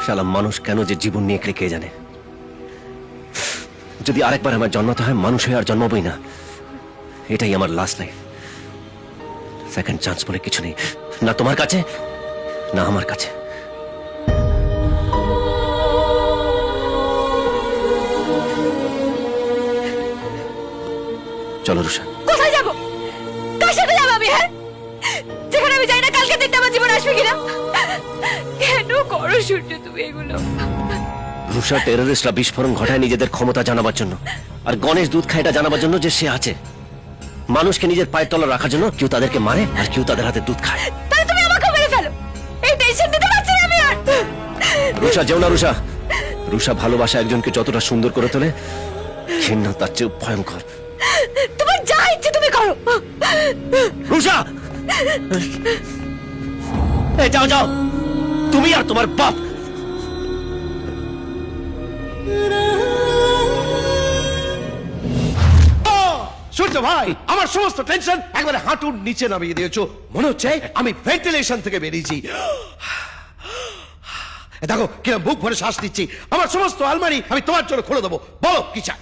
শালা মানুষ কেন যে জীবন নিয়ে কে জানে। যদি আরেকবার আমার জন্মাতে হয় মানুষ হয়ে আর জন্মাবই না, এটাই আমার লাস্ট লাইফ। সেকেন্ড চান্স বলে কিছু নেই, না তোমার কাছে না আমার কাছে। চলো রুষা। কোথায় যাবো? কার সাথে যাবো আমি? হ্যাঁ, যেখানে আমি যাই না কালকে দিনটা আমার জীবন আসবে কিনা। কেন করো সূর্য তুমি এগুলো? রুষা, টেররিস্টরা বিস্ফোরণ ঘটায় নিজেদের ক্ষমতা জানাবার জন্য, আর গণেশ দুধ খায় এটা জানাবার জন্য যে সে আছে। মানুষকে নিজের পায়ের তলা রাখার জন্য কেউ তাদেরকে মারে আর কেউ তাদের হাতে দুধ খায়। তাহলে তুমি আমাকে মেরে ফেলো, এই টেনশন নিতে পারছি না আমি আর। রুষা যেও না রুষা। রুষা, ভালোবাসা একজনকে যতটা সুন্দর করে তোলে, ঘৃণা তার চেয়ে ভয়ঙ্কর। তোমার যা ইচ্ছে তুমি করো। রুষা, এই যাও যাও, তুমি আর তোমার বাপ। সূর্য ভাই, আমার সমস্ত টেনশন একবারে হাঁটুর নিচে নামিয়ে দিয়েছো। মনে হচ্ছে আমি ভেন্টিলেশন থেকে বেরিয়েছি। দেখো কিরম বুক ভরে শ্বাস নিচ্ছি। আমার সমস্ত আলমারি আমি তোমার জন্য খুলে দেবো। বলো কি চাই?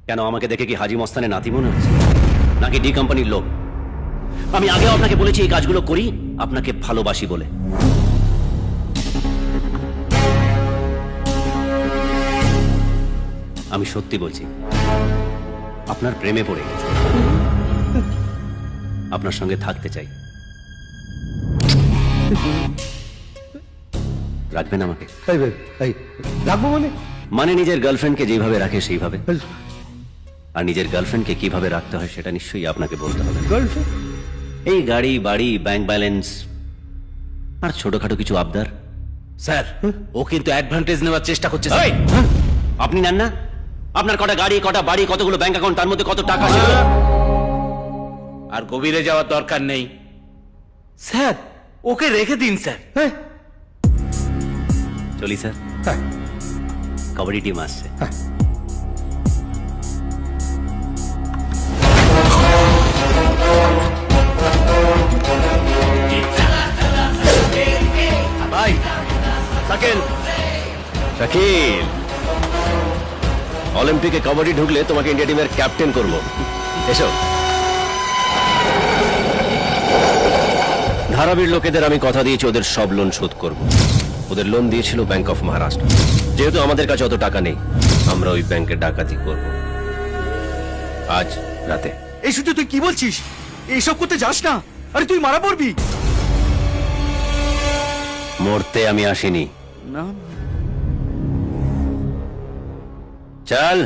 কেন, আমাকে দেখে কি হাজি মস্তানের নাতি মনে হচ্ছে নাকি ডি কোম্পানির লোক? আমি আগেও আপনাকে বলেছি এই কাজগুলো করি আপনাকে ভালোবাসি বলে। আমি সত্যি বলছি, আপনার প্রেমে পড়ে গেছি, আপনার সঙ্গে থাকতে চাই। রাখবেন আমাকে? রাখবো মানে? মানে নিজের গার্লফ্রেন্ডকে যেভাবে রাখে সেইভাবে, আর নিজের গার্লফ্রেন্ডকে কিভাবে রাখতে হয় সেটা নিশ্চয়ই আপনাকে বলতে হবে। গার্লফ্রেন্ড? এই গাড়ি বাড়ি ব্যাংক ব্যালেন্স আর ছোটখাটো কিছু আবদার। স্যার, ও কিন্তু অ্যাডভান্টেজ নেওয়ার চেষ্টা করছে। এই, আপনি নেন না? আপনার কটা গাড়ি, কটা বাড়ি, কতগুলো ব্যাংক অ্যাকাউন্ট, তার মধ্যে কত টাকা ছিল? আর গভীরে যাওয়ার দরকার নেই স্যার, ওকে রেখে দিন স্যার। চলি স্যার, কাবাডি টিম আসছে। ভাই শাকিল, শাকিল, অলিম্পিকে কাবাডি ঢুকলে তোমাকে ইন্ডিয়া টিমের ক্যাপ্টেন করব। এসো। ধারাবীর লোকেদের আমি কথা দিয়েছি ওদের সব লোন শোধ করব। ওদের লোন দিয়েছিল ব্যাংক অফ মহারাষ্ট্র। যেহেতু আমাদের কাছে অত টাকা নেই, আমরা ওই ব্যাংকে ডাকাতি করব আজ রাতে। এই শুধু তুই কি বলছিস? এইসব করতে যাস না। আরে তুই মারা পড়বি। মরতে আমি আসিনি। না, চল।